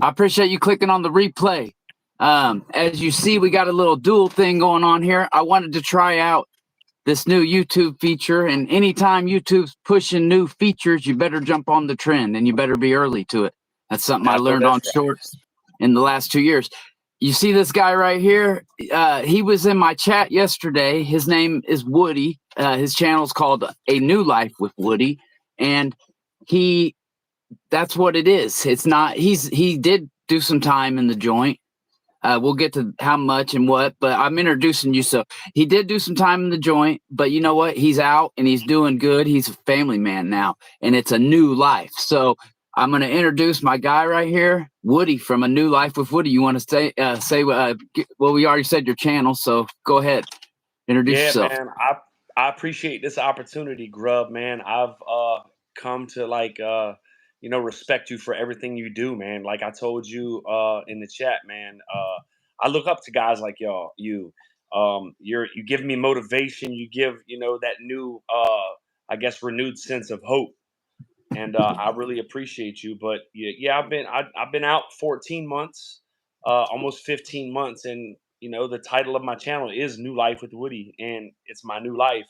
I appreciate you clicking on the replay. As you see, we got a little dual thing going on here. I wanted to try out this new YouTube feature, and anytime YouTube's pushing new features, you better jump on the trend and you better be early to it. That's something I learned on Shorts in the last 2 years. You see this guy right here? He was in my chat yesterday. His name is Woody. His channel's called A New Life with Woody, and that's what it is. It's not. He did do some time in the joint. We'll get to how much and what, but I'm introducing you. So he did do some time in the joint, but you know what? He's out and he's doing good. He's a family man now, and it's a new life. So I'm going to introduce my guy right here, Woody from A New Life with Woody. You want to say, well, we already said your channel, so go ahead, introduce yourself. Man, I appreciate this opportunity, Grub, man. I've come to respect you for everything you do, man. Like I told you in the chat, man. I look up to guys like you give me motivation. You give that new I guess renewed sense of hope, and I really appreciate you. But yeah, I've been out 14 months, almost 15 months, and the title of my channel is New Life with Woody, and it's my new life.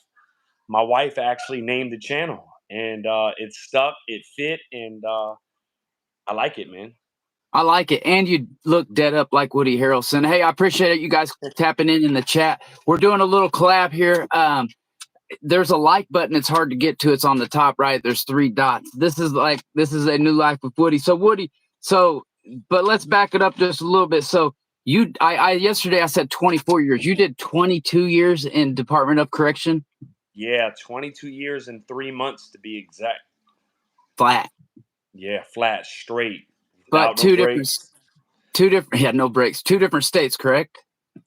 My wife actually named the channel, and it stuck, it fit, and I like it, man. I like it. And you look dead up like Woody Harrelson. Hey, I appreciate it. You guys tapping in the chat. We're doing a little collab here. There's a like button. It's hard to get to. It's on the top right. There's 3 dots. This is A New Life with Woody. So Woody, but let's back it up just a little bit. So yesterday I said 24 years. You did 22 years in Department of Correction? Yeah, 22 years and 3 months to be exact. Flat. Yeah, flat, straight. But no breaks. 2 different states, correct?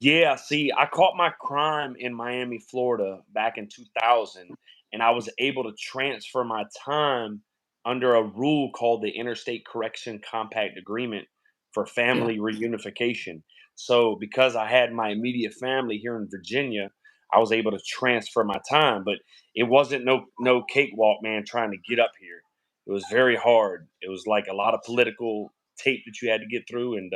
Yeah, see, I caught my crime in Miami, Florida back in 2000, and I was able to transfer my time under a rule called the Interstate Correction Compact Agreement for Family Reunification. So because I had my immediate family here in Virginia, I was able to transfer my time, but it wasn't no cakewalk, man, trying to get up here. It was very hard. It was like a lot of political tape that you had to get through, and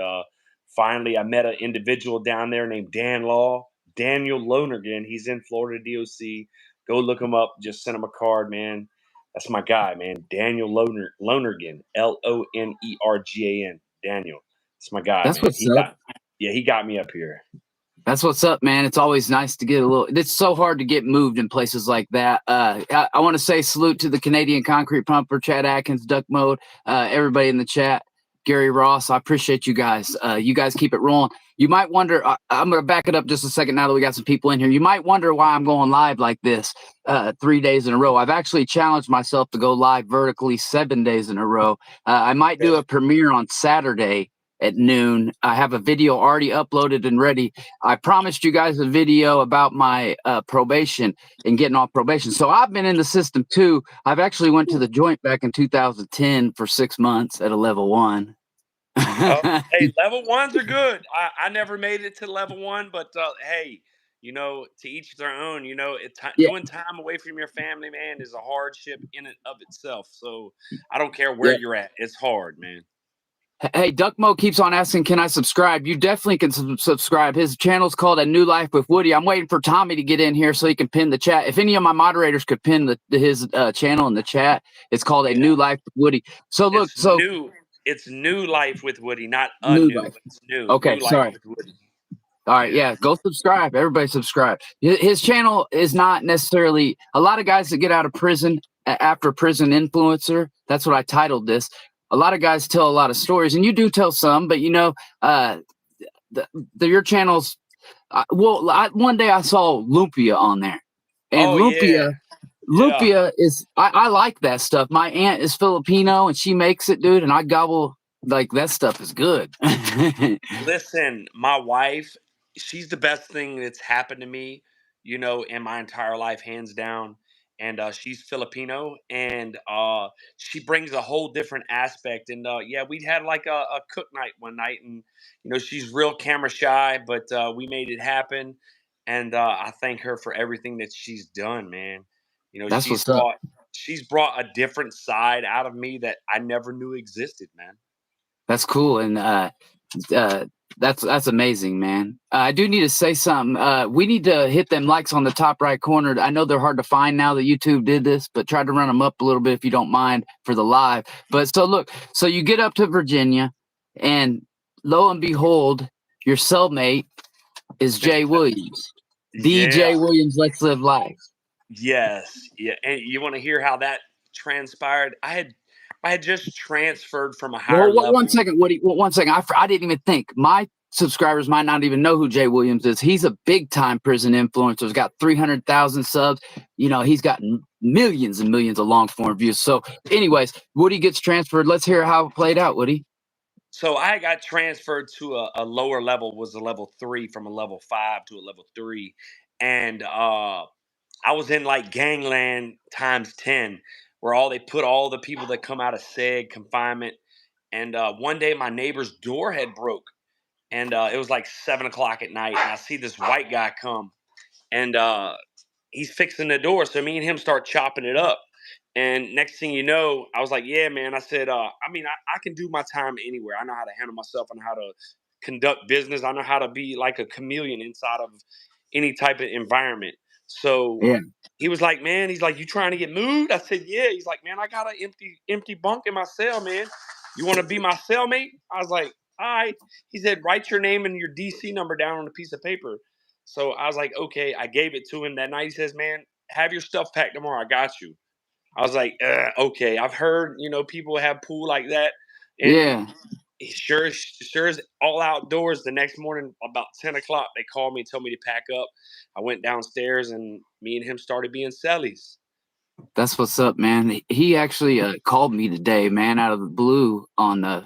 finally, I met an individual down there named Daniel Lonergan. He's in Florida DOC. Go look him up. Just send him a card, man. That's my guy, man. Daniel Lonergan. Lonergan. Daniel. That's my guy, That's man. what's up. He got me up here. That's what's up, man. It's always nice to get a little. It's so hard to get moved in places like that. I want to say salute to the Canadian Concrete Pumper, Chad Atkins, Duck Mode, everybody in the chat. Gary Ross, I appreciate you guys. You guys keep it rolling. You might wonder, I'm going to back it up just a second now that we got some people in here. You might wonder why I'm going live like this 3 days in a row. I've actually challenged myself to go live vertically 7 days in a row. I might do a premiere on Saturday at noon. I have a video already uploaded and ready. I promised you guys a video about my probation and getting off probation. So I've been in the system too. I've actually went to the joint back in 2010 for 6 months at a level 1. Hey, level 1s are good. I never made it to level 1, but hey, to each their own. Doing time away from your family, man, is a hardship in and of itself. So I don't care where you're at. It's hard, man. Hey, Duckmo keeps on asking, can I subscribe? You definitely can subscribe. His channel's called A New Life with Woody. I'm waiting for Tommy to get in here so he can pin the chat. If any of my moderators could pin his channel in the chat, it's called A New Life with Woody. So look, it's New Life with Woody, not a new. Life. It's new. Okay, new sorry. Life with Woody. All right, yeah, go subscribe. Everybody subscribe. His channel is not necessarily a lot of guys that get out of prison after prison influencer. That's what I titled this. A lot of guys tell a lot of stories, and you do tell some, but your channel's. One day I saw Lumpia on there, and Lumpia is. I like that stuff. My aunt is Filipino, and she makes it, dude, and I gobble. Like, that stuff is good. Listen, my wife, she's the best thing that's happened to me, in my entire life, hands down. And she's Filipino, and she brings a whole different aspect. And we had like a cook night one night, and she's real camera shy, but we made it happen. And I thank her for everything that she's done, man. That's what's up. She's brought a different side out of me that I never knew existed, man. That's cool, and that's amazing, man. I do need to say something. We need to hit them likes on the top right corner. I know they're hard to find now that YouTube did this, but try to run them up a little bit if you don't mind for the live. But so look, so you get up to Virginia, and lo and behold, your cellmate is Jay Williams. DJ Williams, Let's Live Life. Yes, yeah. And you want to hear how that transpired? I had just transferred from a higher level. 1 second, Woody. 1 second. I didn't even think. My subscribers might not even know who Jay Williams is. He's a big time prison influencer. He's got 300,000 subs. You know, he's got millions and millions of long form views. So, anyways, Woody gets transferred. Let's hear how it played out, Woody. So I got transferred to a lower level, was a level 3 from a level 5 to a level 3. And I was in like gangland times 10, where they put all the people that come out of SEG confinement. And one day my neighbor's door had broke, and it was like 7 o'clock at night. And I see this white guy come, and he's fixing the door. So me and him start chopping it up. And next thing you know, I was like, yeah, man. I said, I can do my time anywhere. I know how to handle myself. I know how to conduct business. I know how to be like a chameleon inside of any type of environment. So he was like, man, he's like, you trying to get moved? I said, yeah. He's like, man, I got an empty bunk in my cell, man. You want to be my cellmate? I was like, all right. He said, write your name and your DC number down on a piece of paper. So I was like, okay. I gave it to him that night. He says, man, have your stuff packed tomorrow. I got you. I was like, okay. I've heard, people have pool like that. And sure as all outdoors. The next morning, about 10 o'clock, they called me and told me to pack up. I went downstairs, and me and him started being cellies. That's what's up, man. He actually called me today, man, out of the blue on the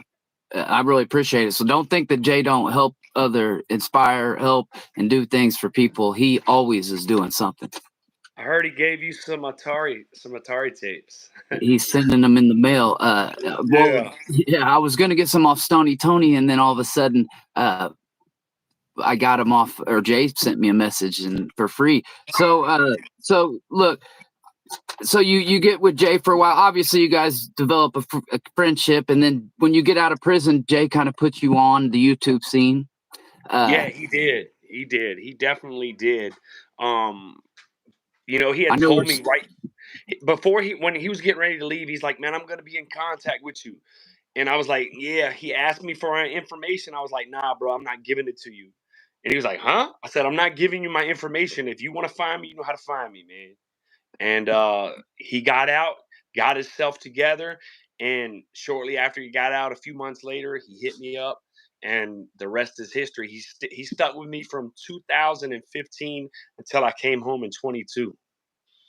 I really appreciate it. So don't think that Jay don't help inspire, help, and do things for people. He always is doing something. I heard he gave you some Atari tapes. He's sending them in the mail. I was gonna get some off Stony Tony, and then all of a sudden, I got him off, or Jay sent me a message and for free. So look, so you get with Jay for a while. Obviously, you guys develop a friendship, and then when you get out of prison, Jay kind of puts you on the YouTube scene. Yeah, he did. He definitely did. He had told me right before when he was getting ready to leave, he's like, man, I'm going to be in contact with you. And I was like, yeah. He asked me for information. I was like, nah, bro, I'm not giving it to you. And he was like, huh? I said, I'm not giving you my information. If you want to find me, you know how to find me, man. And he got out, got himself together. And shortly after he got out, a few months later, he hit me up. And the rest is history. He stuck with me from 2015 until I came home in 22.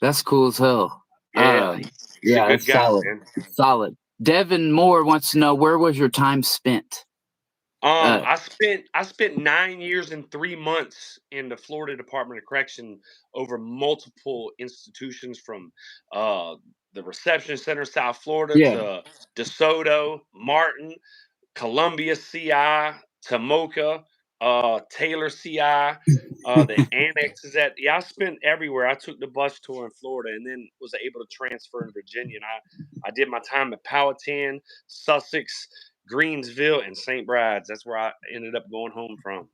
That's cool as hell. Yeah, he's a good guy, solid. Man. Solid. Devin Moore wants to know, where was your time spent? I spent 9 years and 3 months in the Florida Department of Correction over multiple institutions, from the Reception Center, South Florida, to DeSoto, Martin, Columbia CI, Tomoka, Taylor CI, the annexes I spent everywhere. I took the bus tour in Florida, and then was able to transfer in Virginia. And I did my time at Powhatan, Sussex, Greensville, and St. Bride's. That's where I ended up going home from.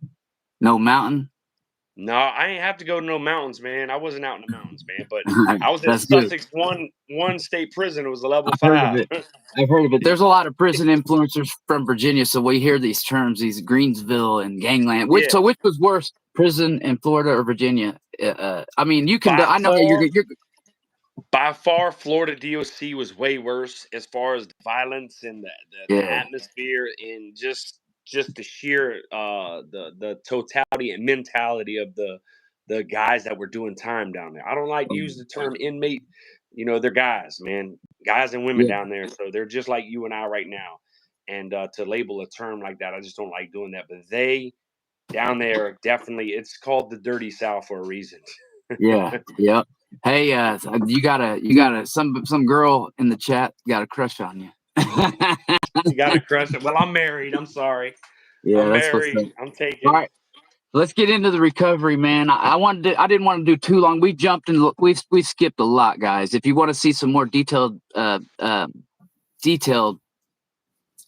No mountain? No, I ain't have to go to no mountains, man. I wasn't out in the mountains, man. But I was in Sussex, one state prison. It was a level 5. I've heard of it. There's a lot of prison influencers from Virginia, so we hear these terms, these Greensville and gangland. So which was worse, prison in Florida or Virginia? I mean, you can. I know you're. By far, Florida DOC was way worse as far as the violence and the atmosphere, and just the sheer the totality and mentality of the guys that were doing time down there. I don't like to use the term inmate. They're guys, man, guys and women down there. So they're just like you and I right now. And to label a term like that, I just don't like doing that. But they down there, definitely, it's called the Dirty South for a reason. Yeah. Hey, you got some girl in the chat got a crush on you. You got a crush? Well, I'm married. I'm sorry. Yeah, I'm married. I'm taking. All right, let's get into the recovery, man. I didn't want to do too long. We jumped and we skipped a lot, guys. If you want to see some more detailed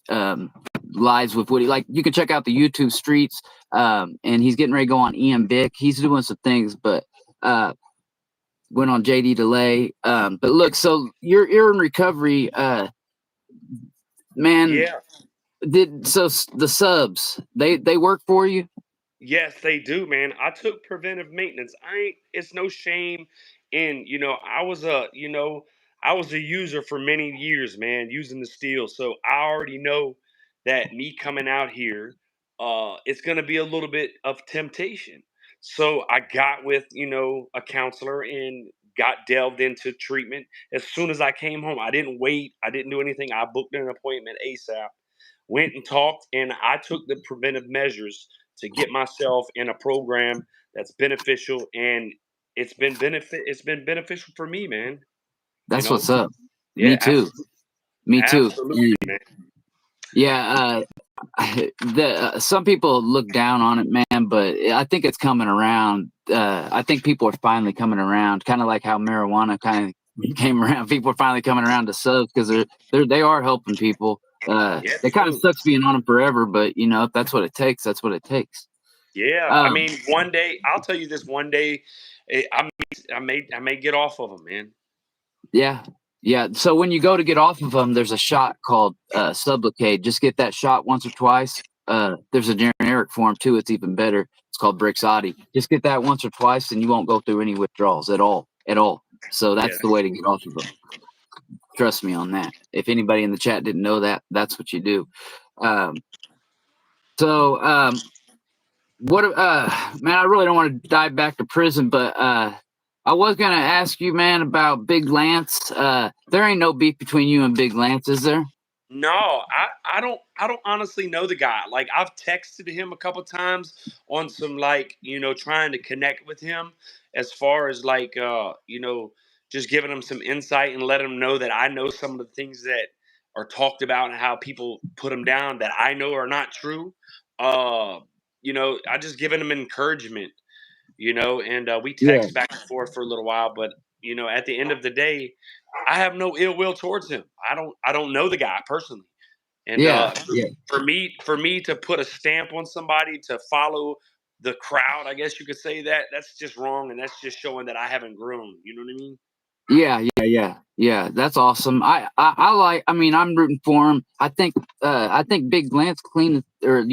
lives with Woody. Like you can check out the YouTube streets, and he's getting ready to go on Ian Bick. He's doing some things, but went on JD Delay. But look, so you're in recovery, man. Yeah. The subs they work for you? Yes, they do, man. I took preventive maintenance. It's no shame in, I was a user for many years, man, using the steel. So I already know that me coming out here, it's going to be a little bit of temptation. So I got with, a counselor and got delved into treatment as soon as I came home. I didn't wait. I didn't do anything. I booked an appointment ASAP, went and talked, and I took the preventive measures to get myself in a program that's beneficial, and it's been beneficial for me, man. That's what's up. Yeah, Me too. Me too. absolutely, man. Yeah, some people look down on it, man, but I think it's coming around. I think people are finally coming around, kind of like how marijuana kind of came around. People are finally coming around to subs because they are helping people. Yeah, It kind of true. sucks being on them forever, but if that's what it takes, that's what it takes. Yeah, I mean, one day I'll tell you this. One day, I may get off of them, man. Yeah. Yeah. So when you go to get off of them, there's a shot called Sublocade. Just get that shot once or twice. There's a generic form too. It's even better. It's called Brixadi. Just get that once or twice, and you won't go through any withdrawals at all. At all. So that's Yeah. the way to get off of them. Trust me on that. If anybody in the chat didn't know that, that's what you do. What man, I really don't want to dive back to prison, but I was gonna ask you, man, about Big Lance. There ain't no beef between you and Big Lance, is there? No, I don't honestly know the guy. Like I've texted him a couple times on some trying to connect with him as far as just giving him some insight and let him know that I know some of the things that are talked about and how people put him down that I know are not true. I just given him encouragement, and we Yeah, text back and forth for a little while, but at the end of the day, I have no ill will towards him. I don't know the guy personally. And yeah, yeah, for me to put a stamp on somebody to follow the crowd, I guess you could say that's just wrong, and that's just showing that I haven't grown. You know what I mean? yeah. That's awesome. I like. I mean, I'm rooting for him. I think Big Lance clean or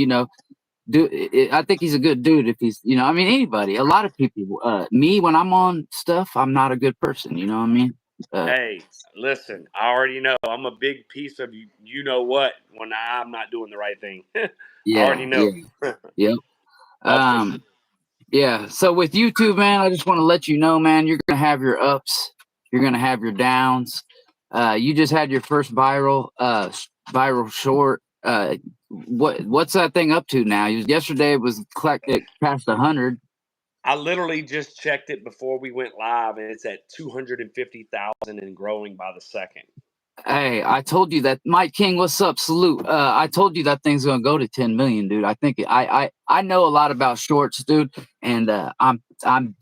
I think he's a good dude. If he's I mean anybody. A lot of people. Me when I'm on stuff, I'm not a good person. You know what I mean? Hey, listen, I already know I'm a big piece of you. You know what? When I'm not doing the right thing, I already Yeah, know. yeah, yep. That's for sure. Yeah. So with YouTube, man, I just want to let you know, man, you're gonna have your ups, you're gonna have your downs. You just had your first viral short. What's that thing up to now? Yesterday it was it past 100. I literally just checked it before we went live, and it's at 250,000 and growing by the second. Hey, I told you that. Mike King, what's up? Salute. I told you that thing's gonna go to 10 million, dude. I think I know a lot about shorts, dude, and I'm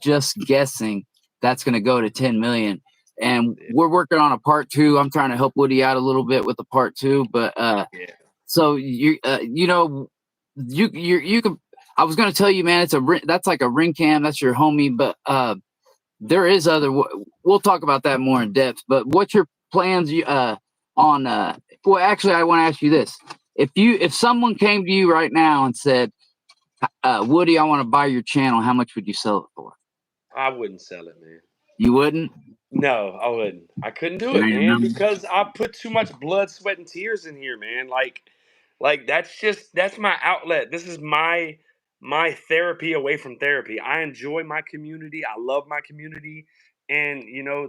just guessing that's gonna go to 10 million. And we're working on a part two. I'm trying to help Woody out a little bit with the part two, but Yeah. so you can. I was gonna tell you, man, that's like a ring cam. That's your homie, but there is other. We'll talk about that more in depth. But what's your plans on? Well, actually, I want to ask you this: if someone came to you right now and said, "Woody, I want to buy your channel," how much would you sell it for? I wouldn't sell it, man. You wouldn't? No, I wouldn't. I couldn't do There it, ain't man, none. because I put too much blood, sweat, and tears in here, man. Like that's my outlet. This is my therapy away from therapy. I enjoy my community. I love my community. And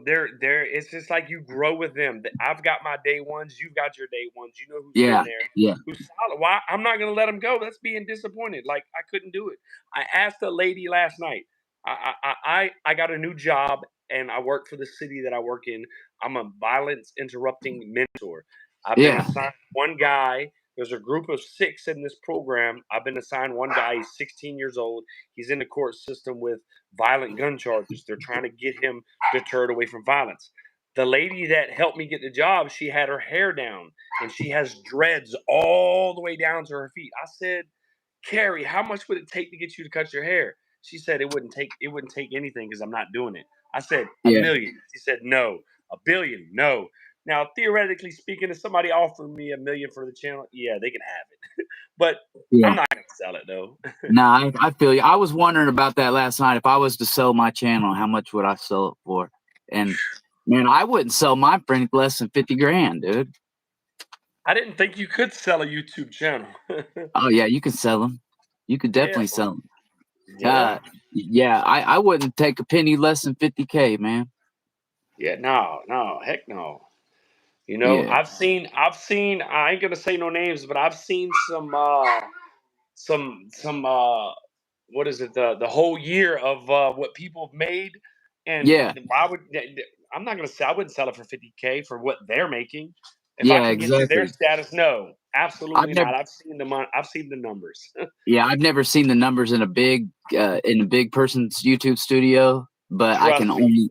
they're it's just like you grow with them. I've got my day ones, you've got your day ones. You know who's been Yeah, there, yeah, who's solid. Why I'm not gonna let them go. That's being disappointed. Like I couldn't do it. I asked a lady last night. I got a new job and I work for the city that I work in. I'm a violence interrupting mentor. I've been yeah, assigned one guy. There's a group of 6 in this program. I've been assigned one guy. He's 16 years old. He's in the court system with violent gun charges. They're trying to get him deterred away from violence. the lady that helped me get the job, she had her hair down and she has dreads all the way down to her feet. I said, Carrie, how much would it take to get you to cut your hair? She said it wouldn't take anything because I'm not doing it. I said a Yeah. million. She said no. A billion, no. Now, theoretically speaking, if somebody offered me a million for the channel, yeah, they can have it. But Yeah. I'm not gonna sell it though. Nah, I feel you. I was wondering about that last night. If I was to sell my channel, how much would I sell it for? And man, I wouldn't sell mine for less than 50 grand, dude. I didn't think you could sell a YouTube channel. Oh yeah, you can sell them. You could Yeah, definitely sell them. yeah, Yeah, I wouldn't take a penny less than 50K, man. yeah. No, heck no. You know, Yeah. I've seen. I ain't gonna say no names, but I've seen some what is it, the whole year of what people have made, and Yeah. why would I'm not gonna say I wouldn't sell it for 50K for what they're making. If I Yeah, can get to their exactly. status, no, I've absolutely never not. I've seen the numbers. Yeah, I've never seen the numbers in a big person's YouTube studio, but I can Trust me, only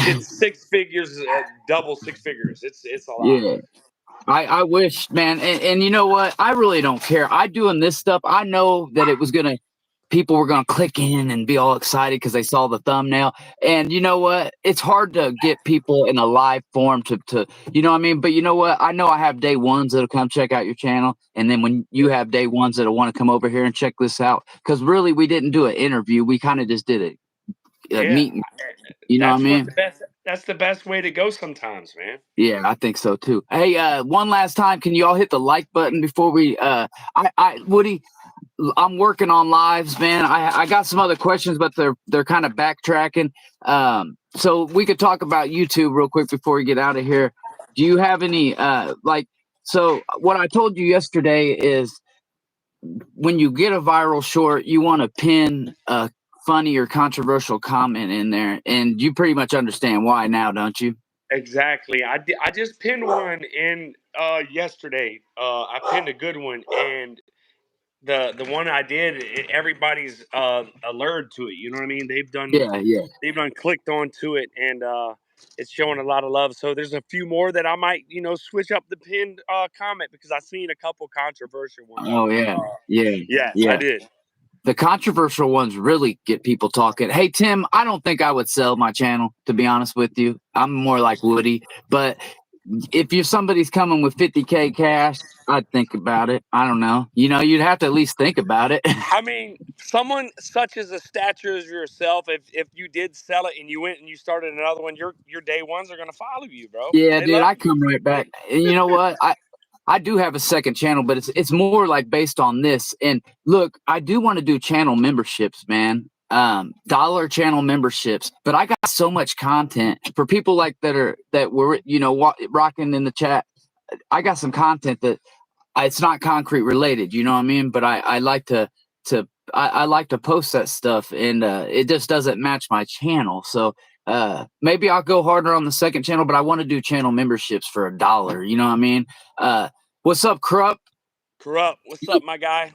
it's six figures, double six figures. It's a lot. yeah. I wish, man, and you know what? I really don't care. I doing this stuff. I know that people were gonna click in and be all excited because they saw the thumbnail. And you know what? It's hard to get people in a live form to you know what I mean. But you know what? I know I have day ones that'll come check out your channel, and then when you have day ones that'll want to come over here and check this out, because really we didn't do an interview. We kind of just did a Yeah, meeting. You know what I that's what mean? the best. That's the best way to go sometimes, man. Yeah, I think so too. Hey, one last time, can you all hit the like button before we Woody, I'm working on lives, man. I got some other questions, but they're kind of backtracking. So we could talk about YouTube real quick before we get out of here. Do you have any so what I told you yesterday is when you get a viral short, you want to pin a funny or controversial comment in there, and you pretty much understand why now, don't you? Exactly. I just pinned one in yesterday. I pinned a good one, and the one I did, everybody's alerted to it. You know what I mean? Yeah, yeah. They've done clicked onto it, and it's showing a lot of love. So there's a few more that I might switch up the pinned comment because I've seen a couple controversial ones on Oh there. yeah, yeah, Yes, I yeah. did. The controversial ones really get people talking. Hey Tim, I don't think I would sell my channel, to be honest with you. I'm more like Woody, but if you're somebody's coming with 50K cash, I'd think about it. I don't know. You'd have to at least think about it. I mean, someone such as a stature as yourself, if you did sell it and you went and you started another one, your day ones are gonna follow you, bro. Yeah, They dude, love I you. come right back. And you know what? I do have a second channel, but it's more like based on this. And look, I do want to do channel memberships, man. Dollar channel memberships. But I got so much content for people like that were rocking in the chat. I got some content that it's not concrete related, you know what I mean? But I like I like to post that stuff, and it just doesn't match my channel. So maybe I'll go harder on the second channel, but I want to do channel memberships for $1. You know what I mean? What's up, Krupp? Corrupt. What's up, my guy?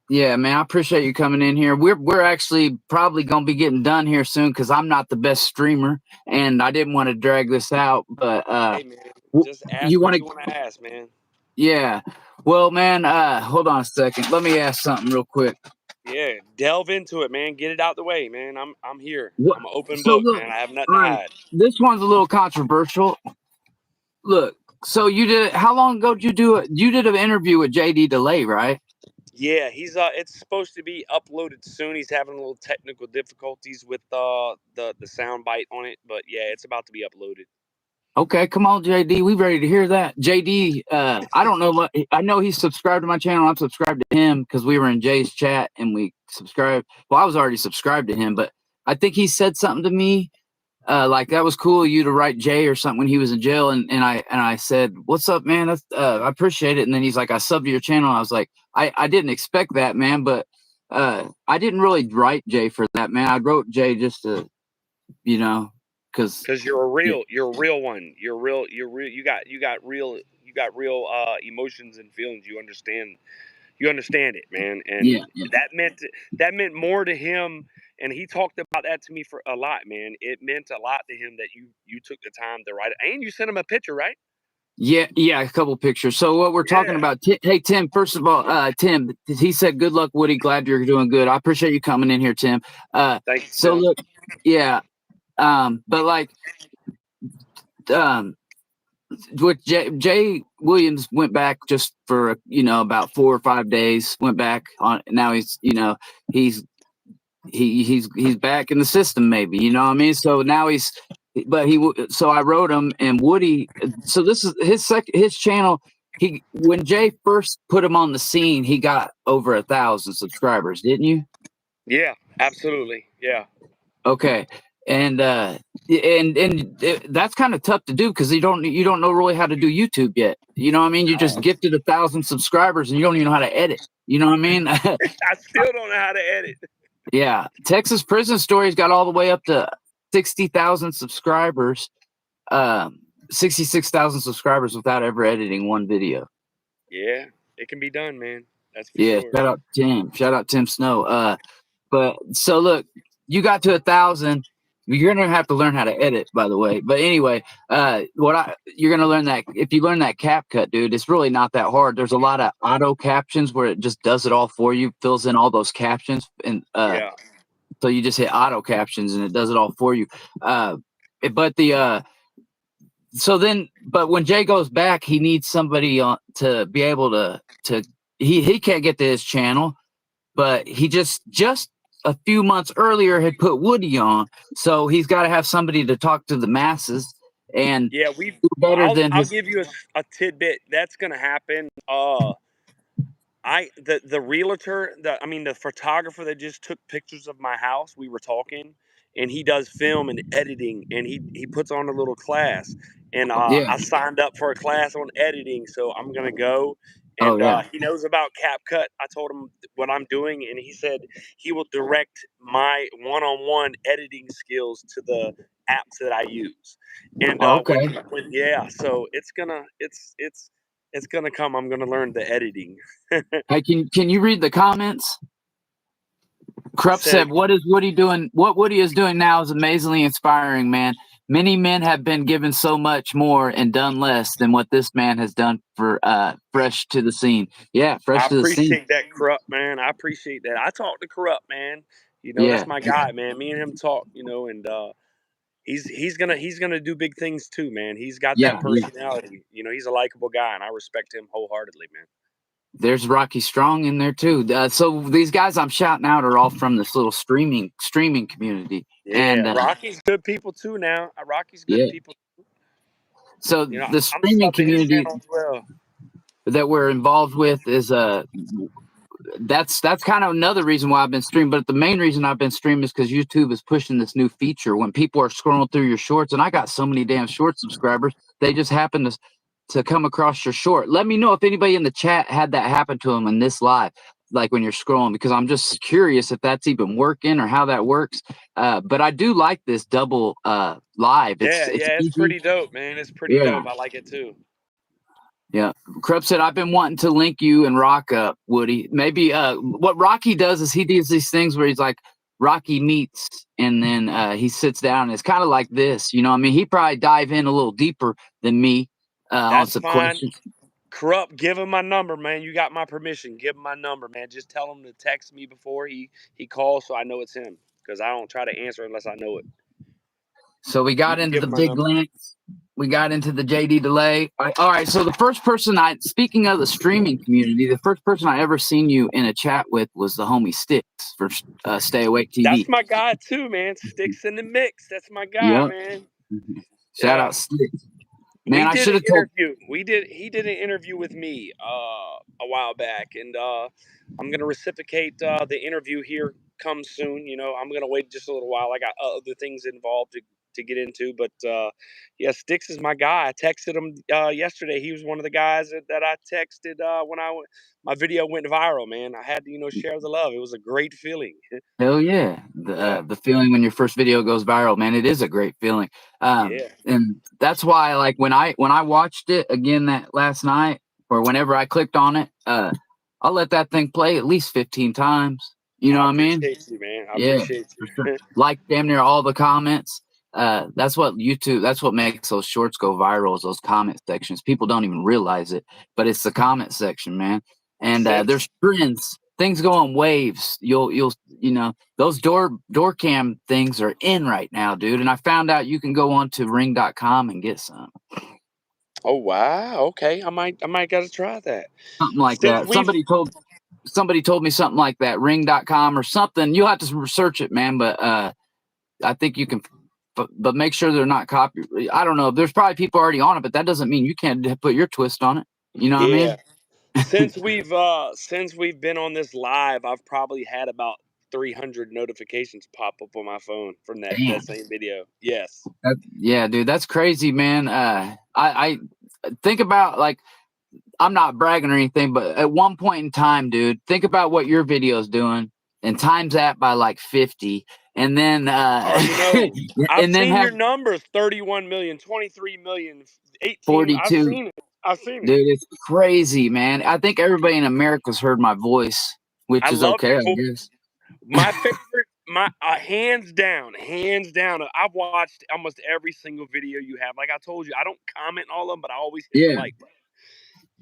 Yeah, man, I appreciate you coming in here. We're actually probably gonna be getting done here soon because I'm not the best streamer, and I didn't want to drag this out. But Hey, man, just ask you want what to? you want to ask, man. Yeah. Well, man, hold on a second. Let me ask something real quick. Yeah, delve into it, man. Get it out the way, man. I'm here. What? I'm an open So book, look, man. I have nothing all to right. hide. This one's a little controversial. Look, so you did. How long ago did you do it? You did an interview with JD Delay, right? Yeah, he's it's supposed to be uploaded soon. He's having a little technical difficulties with the sound bite on it, but yeah, it's about to be uploaded. Okay, come on, JD. We ready to hear that. JD, I don't know what I know. He's subscribed to my channel. I'm subscribed to him because we were in Jay's chat and we subscribed. Well, I was already subscribed to him, but I think he said something to me like that was cool of you to write Jay or something when he was in jail, and I said, "What's up, man? I appreciate it." And then he's like, "I subbed to your channel." I was like, I didn't expect that, man, but I didn't really write Jay for that, man. I wrote Jay just to, because Because you're a real one. You're real. You got real emotions and feelings. You understand it, man. And yeah, yeah, that meant more to him And he talked about that to me for a lot, man. It meant a lot to him that you took the time to write it, and you sent him a picture, right? Yeah, a couple pictures. So what we're talking Yeah. about, hey Tim, first of all, Tim, he said, "Good luck, Woody. Glad you're doing good." I appreciate you coming in here, Tim. Thank you, So Tim. look, yeah, but like, with Jay Williams went back just for about 4 or 5 days. Went back on. Now he's he's back in the system, maybe, you know what I mean? So now so I wrote him, and Woody, so this is his channel. When Jay first put him on the scene, he got over 1,000 subscribers, didn't you? Yeah, absolutely. Yeah. Okay. And that's kind of tough to do because you don't know really how to do YouTube yet. You know what I mean? You just gifted 1,000 subscribers and you don't even know how to edit. You know what I mean? I still don't know how to edit. Yeah, Texas Prison Stories got all the way up to 60,000 subscribers, 66,000 subscribers without ever editing one video. Yeah, it can be done, man. That's for Yeah, sure. Shout out Tim Snow. But so look, you got to 1,000. You're gonna have to learn how to edit, by the way. But anyway, you're gonna learn that if you learn that CapCut, dude, it's really not that hard. There's a lot of auto captions where it just does it all for you, fills in all those captions, and Yeah. so you just hit auto captions and it does it all for you. But when Jay goes back, he needs somebody to be able to he can't get to his channel, but he just a few months earlier had put Woody on, so he's got to have somebody to talk to the masses. And Yeah, I'll give you a tidbit that's gonna happen. The realtor, the photographer that just took pictures of my house, we were talking, and he does film and editing, and he puts on a little class, and I signed up for a class on editing, so I'm gonna go. And he knows about CapCut. I told him what I'm doing, and he said he will direct my one-on-one editing skills to the apps that I use. And so it's gonna come. I'm gonna learn the editing. Hey, can you read the comments? Krupp said, "What is Woody doing? What Woody is doing now is amazingly inspiring, man. Many men have been given so much more and done less than what this man has done for Fresh to the Scene." Yeah, Fresh to the Scene. I appreciate that, Krupp, man. I appreciate that. I talked to Krupp, man. That's my guy, man. Me and him talk, and he's gonna do big things too, man. He's got that personality. He's a likable guy, and I respect him wholeheartedly, man. There's Rocky Strong in there too. So these guys I'm shouting out are all from this little streaming community. Yeah, and Rocky's good people too now. Rocky's good people. So the streaming community that we're involved with is that's kind of another reason why I've been streaming. But the main reason I've been streaming is because YouTube is pushing this new feature when people are scrolling through your shorts, and I got so many damn short subscribers, they just happen to come across your short. Let me know if anybody in the chat had that happen to them in this live, like when you're scrolling, because I'm just curious if that's even working or how that works. But I do like this double live. It's pretty dope, man. It's pretty dope. I like it too. Yeah, Krupp said, "I've been wanting to link you and Rock up, Woody. Maybe what Rocky does is he does these things where he's like Rocky meets, and then he sits down. And it's kind of like this, you know. I mean, he probably dive in a little deeper than me on some questions." Krupp, give him my number, man. You got my permission. Give him my number, man. Just tell him to text me before he calls, so I know it's him, because I don't try to answer unless I know it. So we got into the big Lance. We got into the JD Delay. All right. So the first person speaking of the streaming community, the first person I ever seen you in a chat with was the homie Sticks for Stay Awake TV. That's my guy too, man. Sticks in the mix. That's my guy, man. Shout out Sticks. Man, I should have told. He did an interview with me a while back, and I'm gonna reciprocate the interview here come soon. I'm gonna wait just a little while. I got other things involved to get into, but yeah, Sticks is my guy. I texted him yesterday. He was one of the guys that I texted when my video went viral, man. I had to share the love. It was a great feeling. Hell yeah. The feeling when your first video goes viral, man, it is a great feeling. And that's why, like, when I watched it again that last night, or whenever I clicked on it, I'll let that thing play at least 15 times. You know I what I mean? appreciate you, man. I Yeah, appreciate for you. sure. Like damn near all the comments. That's what YouTube. That's what makes those shorts go viral. Is those comment sections. People don't even realize it, but it's the comment section, man. And there's Since trends. Things go in waves. You'll those door cam things are in right now, dude. And I found out you can go on to ring.com and get some. oh wow, okay. I might gotta try that. Something like Since that. we've Somebody told me something like that. Ring.com or something. You'll have to research it, man. But I think you can, but make sure they're not copy. I don't know. There's probably people already on it, but that doesn't mean you can't put your twist on it. You know what I yeah. mean? Since we've been on this live, I've probably had about 300 notifications pop up on my phone from that Damn. same video. Yes. Yeah, dude, that's crazy, man. I think about like I'm not bragging or anything, but at one point in time, dude, think about what your video's doing and times that by like 50, and then Oh, you know, I've and then seen have your numbers 31 million, 23 million, 18. I've 42. seen it. I've seen it. Dude, it's crazy, man. I think everybody in America's heard my voice, I which is love okay, your I voice. guess. My favorite, my hands down, hands down. I've watched almost every single video you have. Like I told you, I don't comment on all of them, but I always hit the Yeah. like button.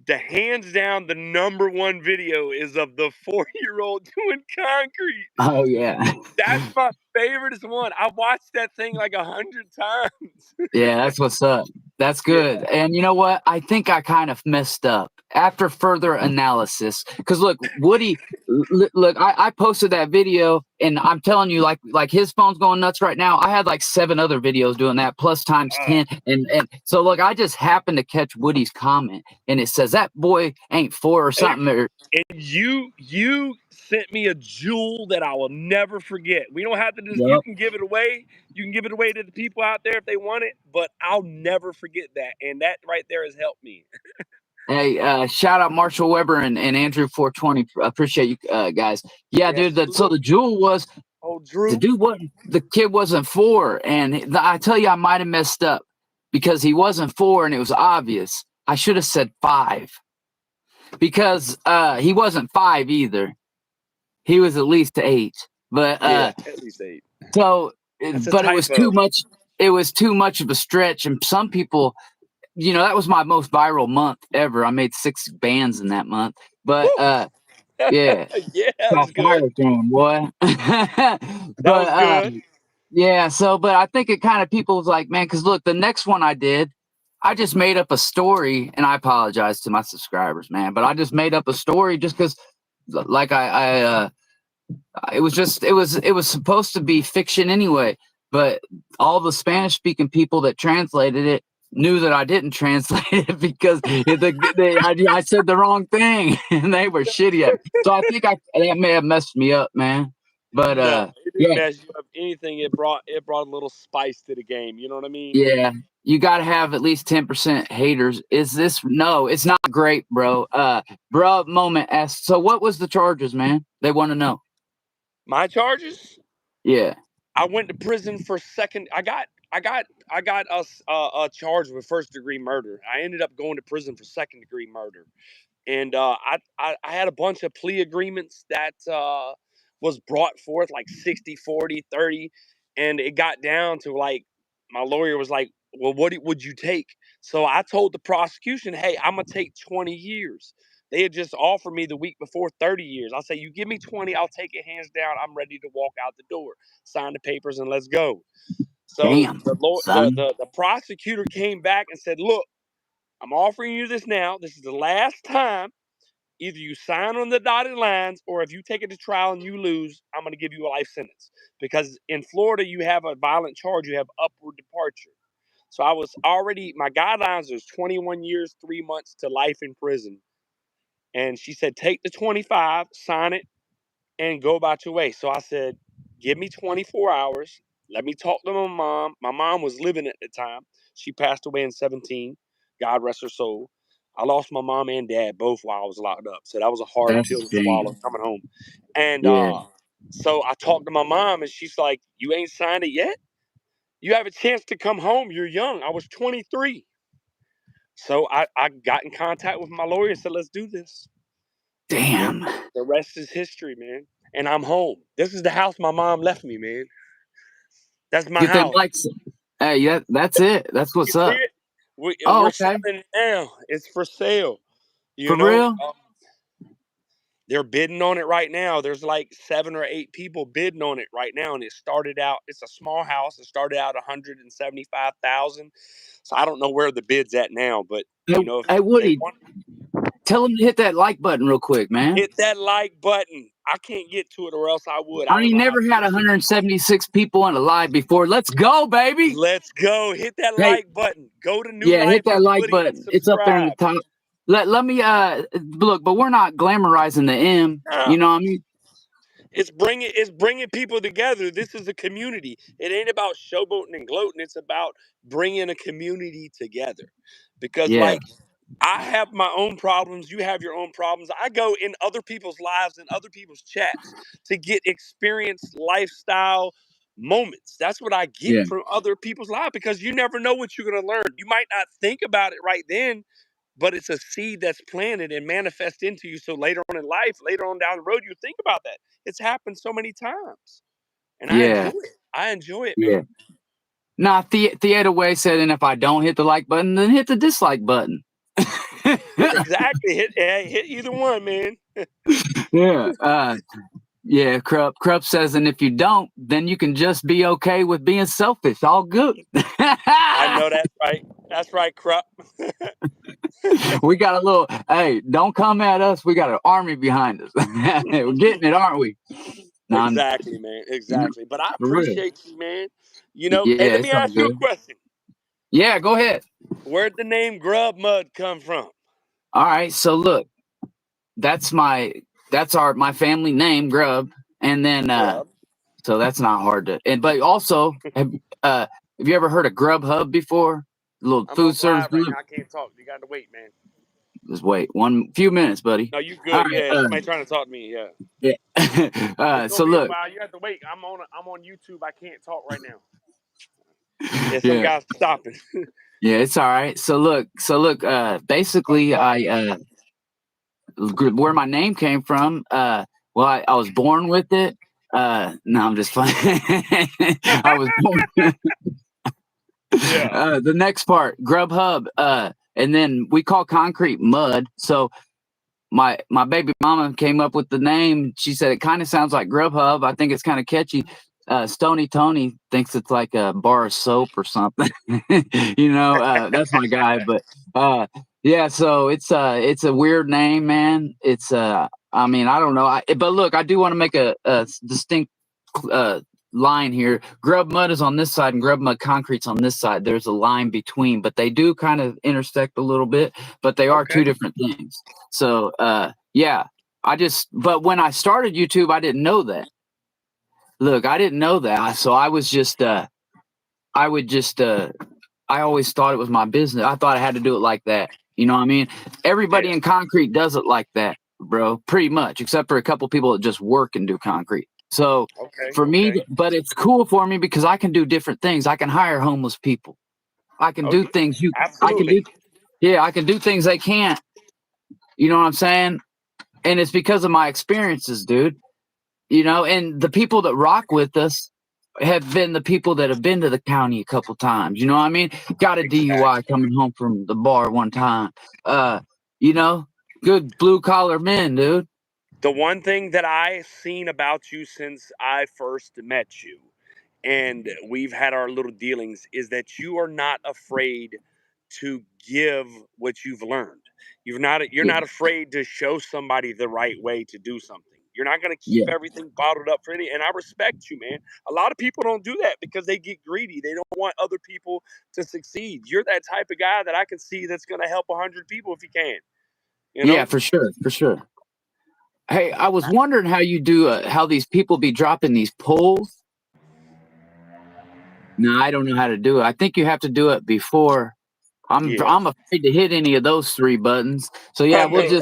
The hands down, the number one video is of the 4-year-old doing concrete. Oh yeah. That's my favorite one. I've watched that thing like 100 times. Yeah, that's what's up. That's Yeah. good. And you know what? I think I kind of messed up after further analysis. Because look, Woody, look, I posted that video, and I'm telling you, like his phone's going nuts right now. I had like 7 other videos doing that, plus times 10. And so look, I just happened to catch Woody's comment, and it says that boy ain't 4 or something. And you sent me a jewel that I will never forget. We don't have to just you Yep. can give it away. You can give it away to the people out there if they want it, but I'll never forget that. And that right there has helped me. Hey, shout out Marshall Weber and Andrew 420. Appreciate you guys. Yeah, Yes. dude. So the jewel was Oh, the Drew. dude wasn't the kid wasn't 4, and I tell you I might have messed up because he wasn't 4 and it was obvious. I should have said 5 because he wasn't 5 either. He was at least 8. But Yeah, at least 8. so That's a but it was too typo. much. It was too much of a stretch, and some people, that was my most viral month ever. I made 6 bands in that month. But Woo! yeah, Yeah, that got was good. fired from him, boy. That But was good. yeah, so but I think it kind of people was like, man, because look, the next one I did, I just made up a story, and I apologize to my subscribers, man, but I just made up a story just because, like it was just it was supposed to be fiction anyway, but all the Spanish speaking people that translated it knew that I didn't translate it because I said the wrong thing and they were shitty at it. So I think that may have messed me up, man. But No, it didn't yeah, mess you up. Anything, it brought a little spice to the game. You know what I mean? yeah, you got to have at least 10% haters. Is this no? It's not great, bro. Bro, moment asks. So what was the charges, man? They want to know. My charges? Yeah. I went to prison for second. I got a charge with first degree murder. I ended up going to prison for second degree murder, and I had a bunch of plea agreements that was brought forth like 60, 40, 30, and it got down to like my lawyer was like, "Well, what would you take?" So I told the prosecution, "Hey, I'm gonna take 20 years." They had just offered me the week before 30 years. I'll say, "You give me 20, I'll take it hands down. I'm ready to walk out the door, sign the papers, and let's go." So Damn, son. the prosecutor came back and said, "Look, I'm offering you this now. This is the last time. Either you sign on the dotted lines, or if you take it to trial and you lose, I'm going to give you a life sentence. Because in Florida, you have a violent charge, you have upward departure." So I was already, my guidelines was 21 years, 3 months to life in prison. And she said, "Take the 25, sign it, and go about your way." So I said, "Give me 24 hours. Let me talk to my mom." My mom was living at the time. She passed away in 17. God rest her soul. I lost my mom and dad both while I was locked up. So that was a hard That's pill a to swallow shame. coming home. And Yeah. so I talked to my mom, and she's like, "You ain't signed it yet? You have a chance to come home. You're young." I was 23. So I got in contact with my lawyer and said, "Let's do this." And Damn. the rest is history, man. and I'm home. This is the house my mom left me, man. That's my Get them house. likes. Hey, yeah, that's it. That's You what's see up. it? Oh, We're okay. selling it now. It's for sale. You For know, real? they're bidding on it right now. There's like 7 or 8 people bidding on it right now, and it started out. It's a small house. It started out 175,000. So I don't know where the bid's at now, but Hey, you know, if hey, they Woody, want, tell them to hit that like button real quick, man. hit that like button. I can't get to it, or else I would. I I don't ain't know how never to had do it. 176 people on a live before. Let's go, baby. Let's go. Hit that Hey, like button. Go to New yeah, hit Life that with like Woody and button. It's up there in the subscribe. top. Let me look, but we're not glamorizing the M. Nah, You know what I mean? it's bringing people together. This is a community. It ain't about showboating and gloating. It's about bringing a community together. Because Yeah, like I have my own problems. You have your own problems. I go in other people's lives and other people's chats to get experience lifestyle moments. That's what I get yeah, from other people's lives because you never know what you're going to learn. You might not think about it right then, but it's a seed that's planted and manifest into you. So later on in life, later on down the road, you think about that. It's happened so many times. And I enjoy yeah, it. I enjoy it, yeah. man. Nah, Theater Way said, and if I don't hit the like button, then hit the dislike button. Exactly. Hit either one, man. Yeah. Yeah, Krupp says, and if you don't, then you can just be okay with being selfish. All good. I know that's right. That's right, Krupp. We got a little, hey, don't come at us. We got an army behind us. We're getting it, aren't we? No, Exactly, man. Exactly. But I for real. appreciate you, man. You know, hey, Yeah, let me it's all ask you a good. question. Yeah, go ahead. Where'd the name Grub Mud come from? All right, so look, that's my my family name, Grub, and then Grub. so that's not hard to. And but also, have you ever heard of Grubhub before? A little I'm on food service. live right now. I can't talk. You got to wait, man. Just wait few minutes, buddy. No, you All good. right. Yeah, somebody trying to talk to me. Yeah. Yeah. It's So gonna be a look. while. You have to wait. I'm on YouTube. I can't talk right now. Yeah, some Yeah. guy's stopping. Yeah, it's all right. So look. Basically, where my name came from. Well, I was born with it. No, I'm just playing. I was born. Yeah. The next part, Grubhub. And then we call concrete mud. So my baby mama came up with the name. She said it kind of sounds like Grubhub. I think it's kind of catchy. Stony Tony thinks it's like a bar of soap or something. That's my guy. But yeah, so it's a weird name, man. It's I mean, I don't know. But look, I do want to make a distinct line here. Grub Mud is on this side and Grub Mud Concrete's on this side. There's a line between, but they do kind of intersect a little bit, but they are two Okay. different things. So yeah, but when I started YouTube, I didn't know that. Look, I didn't know that. So I was just I always thought it was my business. I thought I had to do it like that. You know what I mean? Everybody Yeah. in concrete does it like that, bro. Pretty much, except for a couple people that just work and do concrete. So Okay. for me, Okay. but it's cool for me because I can do different things. I can hire homeless people. I can Oh, do yeah. things I can do. Absolutely. Yeah, I can do things they can't. You know what I'm saying? And it's because of my experiences, dude. And the people that rock with us have been the people that have been to the county a couple times. You know what I mean? Got a DUI Exactly. coming home from the bar one time. You know, good blue collar men, dude. The one thing that I seen about you since I first met you, and we've had our little dealings, is that you are not afraid to give what you've learned. You're Yeah, not afraid to show somebody the right way to do something. You're not going to keep yeah, everything bottled up for any. And I respect you, man. A lot of people don't do that because they get greedy. They don't want other people to succeed. You're that type of guy that I can see that's going to help 100 people if he can. You yeah, know? for sure, for sure. Hey, I was wondering how you do how these people be dropping these polls. No, I don't know how to do it. I think you have to do it before. I'm Yeah. I'm afraid to hit any of those three buttons. So yeah, we'll Man, just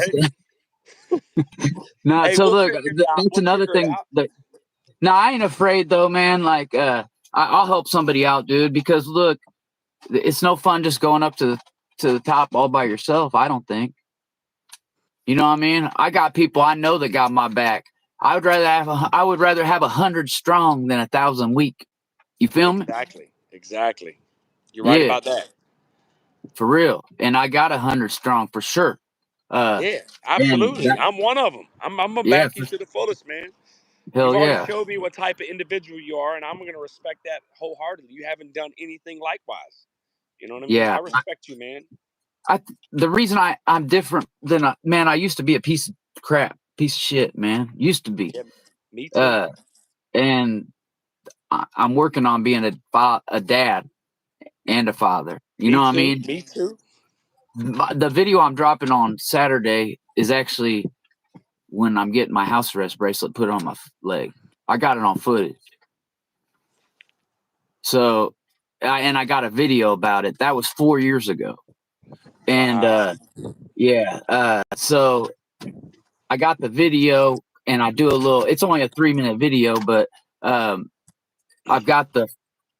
no. hey, So we'll look, figure it out. that's We'll another figure it thing. out. No, I ain't afraid though, man. Like, I'll help somebody out, dude. Because look, it's no fun just going up to the top all by yourself. I don't think. You know what I mean? I got people I know that got my back. I would rather have 100 strong than 1,000 weak. You feel me? Exactly. You're right Yeah, about that. for real. And I got 100 strong for sure. Yeah, And absolutely. that, I'm one of them. I'm gonna yeah, back you to the fullest, man. You've hell already yeah. showed me what type of individual you are, and I'm gonna respect that wholeheartedly. You haven't done anything likewise. You know what I mean? Yeah. I respect you, man. The reason I'm different than man, I used to be a piece of crap, piece of shit, man. Used to be. Yeah, me too. And I'm working on being a dad and a father. You know what I mean? Me too. The video I'm dropping on Saturday is actually when I'm getting my house arrest bracelet put on my leg. I got it on footage. So, and I got a video about it. That was 4 years ago. And Wow. so I got the video and I do a little. It's only a 3-minute video, but I've got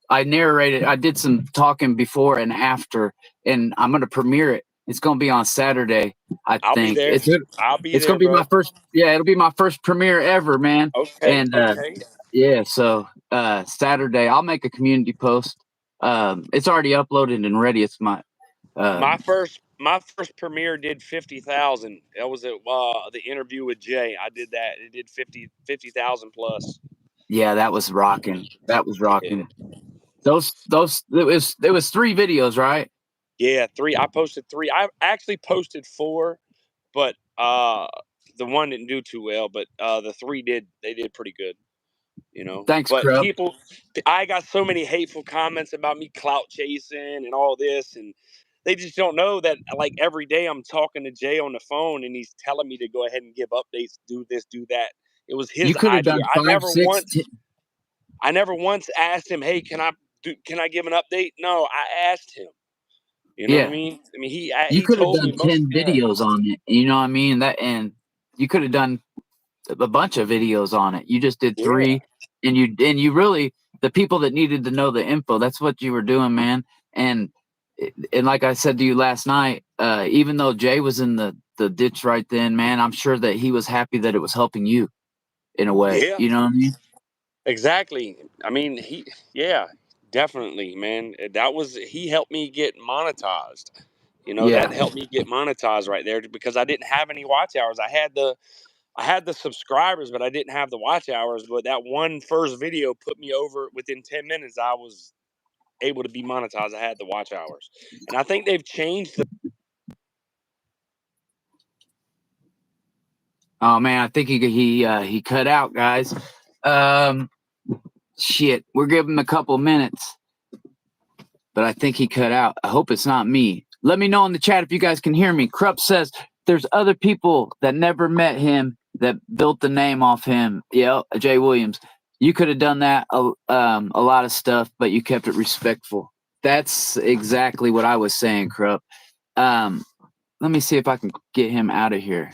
I narrated. I did some talking before and after, and I'm gonna premiere it. It's gonna be on Saturday, I I'll be think. there. I'll be It's there, gonna be bro. my first. Yeah, it'll be my first premiere ever, man. Okay. And Okay. yeah, so Saturday I'll make a community post. It's already uploaded and ready. It's my My first premiere did 50,000. That was at the interview with Jay. I did that. It did 50,000 plus. yeah, that was rocking. That was rocking. Yeah. Those it was 3 videos, right? Yeah, 3. I posted 3. I actually posted 4, but the one didn't do too well, but the 3 did. They did pretty good, you know. Thanks, But Crub. I got so many hateful comments about me clout chasing and all this, and they just don't know that like every day I'm talking to Jay on the phone and he's telling me to go ahead and give updates, do this, do that. It was You his could have idea. done 5, 6. I never once asked him, "Hey, can I give an update?" No, I asked him. You know what I Yeah. mean? I mean, You he could have told done me 10 videos on it. You know what I mean? And you could have done a bunch of videos on it. You just did 3, and you really, the people that needed to know the info, that's what you were doing, man. And like I said to you last night, even though Jay was in the ditch right then, man, I'm sure that he was happy that it was helping you in a way. Yeah. You know what I mean? Exactly. I mean, definitely, man. He helped me get monetized. You know, Yeah. that helped me get monetized right there because I didn't have any watch hours. I had the subscribers, but I didn't have the watch hours. But that one first video put me over within 10 minutes. I was able to be monetized. I had the watch hours. And I think they've changed Oh man, I think he cut out, guys. Shit, we're giving him a couple minutes, but I think he cut out. I hope it's not me. Let me know in the chat if you guys can hear me. Krupp says there's other people that never met him that built the name off him. Yeah, Jay Williams. You could have done that a lot of stuff, but you kept it respectful. That's exactly what I was saying, Krupp. Let me see if I can get him out of here.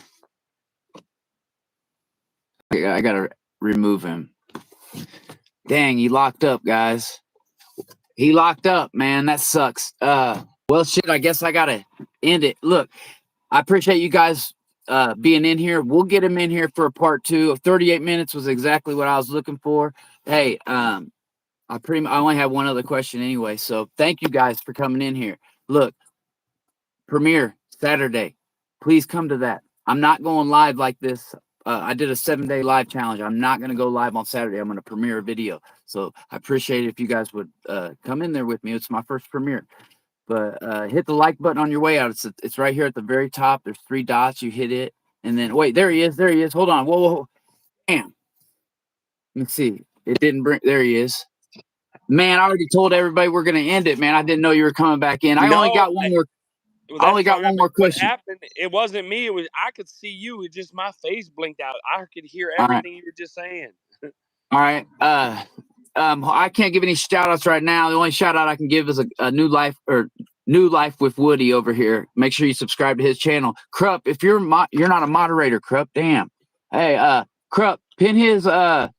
I gotta remove him. Dang, he locked up, guys. He locked up, man. That sucks. Well, shit, I guess I gotta end it. Look, I appreciate you guys being in here. We'll get him in here for a part 2. 38 minutes was exactly what I was looking for. Hey, I only have one other question anyway. So thank you guys for coming in here. Look, premiere Saturday. Please come to that. I'm not going live like this. I did a 7-day live challenge. I'm not going to go live on Saturday. I'm going to premiere a video. So I appreciate it if you guys would come in there with me. It's my first premiere. But hit the like button on your way out. It's right here at the very top. There's 3 dots. You hit it. And then, wait, there he is. There he is. Hold on. Whoa. Damn. Let me see. It didn't bring. There he is. Man, I already told everybody we're going to end it, man. I didn't know you were coming back in. I only got one more. I only got one more question. What happened? It wasn't me. It was I could see you. It just my face blinked out. I could hear All right. everything you were just saying. All right. I can't give any shout outs right now. The only shout out I can give is a new life with Woody over here. Make sure you subscribe to his channel. Krupp, if you're not a moderator, Krupp, damn. Hey, Krupp, pin his I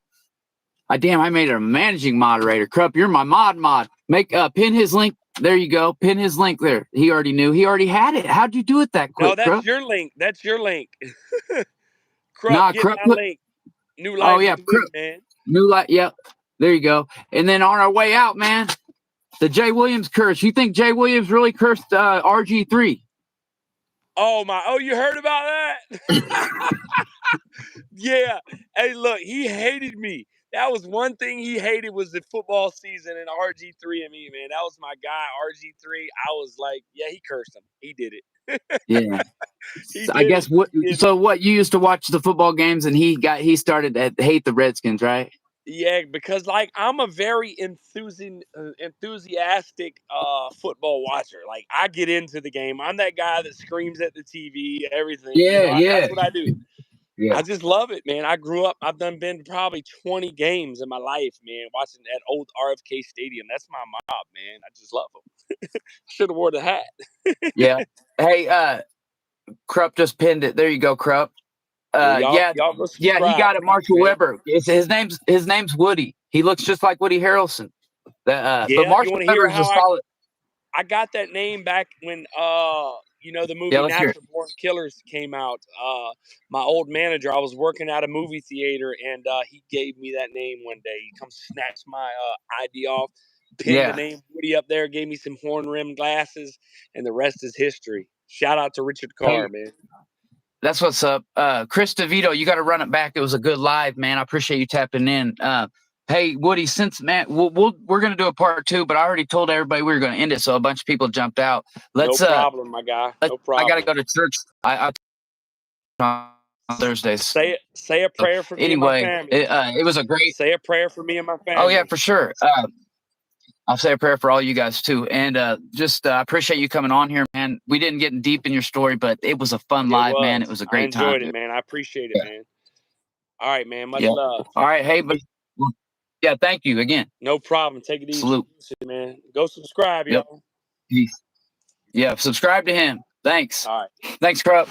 made it a managing moderator. Krupp, you're my mod. Make pin his link. There you go. Pin his link there. He already knew. He already had it. How'd you do it that quick? No, that's Krupp? your link. That's your link. Krupp, Nah, get Krupp my link. New life yeah, is lit, man. New light. Yep. There you go. And then on our way out, man, the Jay Williams curse. You think Jay Williams really cursed RG3? Oh my! Oh, you heard about that? Yeah. Hey, look, he hated me. That was one thing he hated was the football season and RG3 and me, man. That was my guy, RG3. I was like, yeah, he cursed him. He did it. Yeah. He I did guess it. what. He did it. So what? You used to watch the football games, and he started to hate the Redskins, right? Yeah, because like I'm a very enthusiastic football watcher. Like I get into the game. I'm that guy that screams at the TV, everything. Yeah. That's what I do. Yeah. I just love it, man. I grew up. I've been to probably 20 games in my life, man. Watching that old RFK Stadium. That's my mob, man. I just love them. Should have wore the hat. Yeah. Hey, Krupp just pinned it. There you go, Krupp. Well, y'all go Yeah, he subscribe, got it. Marshall man. Weber. His name's Woody. He looks just like Woody Harrelson. But Yeah, you Marshall want to Weber hear is a how solid. I got that name back when the movie Yeah, let's hear it. Natural Born Killers came out. My old manager, I was working at a movie theater, and he gave me that name one day. He come snatch my ID off, pinned Yeah. the name Woody up there, gave me some horn rimmed glasses, and the rest is history. Shout out to Richard Carr, man. That's what's up. Chris DeVito, you got to run it back. It was a good live, man. I appreciate you tapping in. Hey, Woody, since man, we're gonna do a part 2, but I already told everybody we were gonna end it, so a bunch of people jumped out. Let's No problem, my guy. No problem. I gotta go to church. I on Thursdays. Say a prayer for me and my Anyway, family. it was a great. Say a prayer for me and my family. Oh yeah, for sure. I'll say a prayer for all you guys too, and just appreciate you coming on here, man. We didn't get deep in your story, but it was a fun live, man. It was a great time. I enjoyed it, man. I appreciate it, man. All right, man. Much love. All right, hey, but yeah, thank you again. No problem. Take it easy. Salute, man. Go subscribe, y'all. Peace. Yeah, subscribe to him. Thanks. All right. Thanks, Krupp.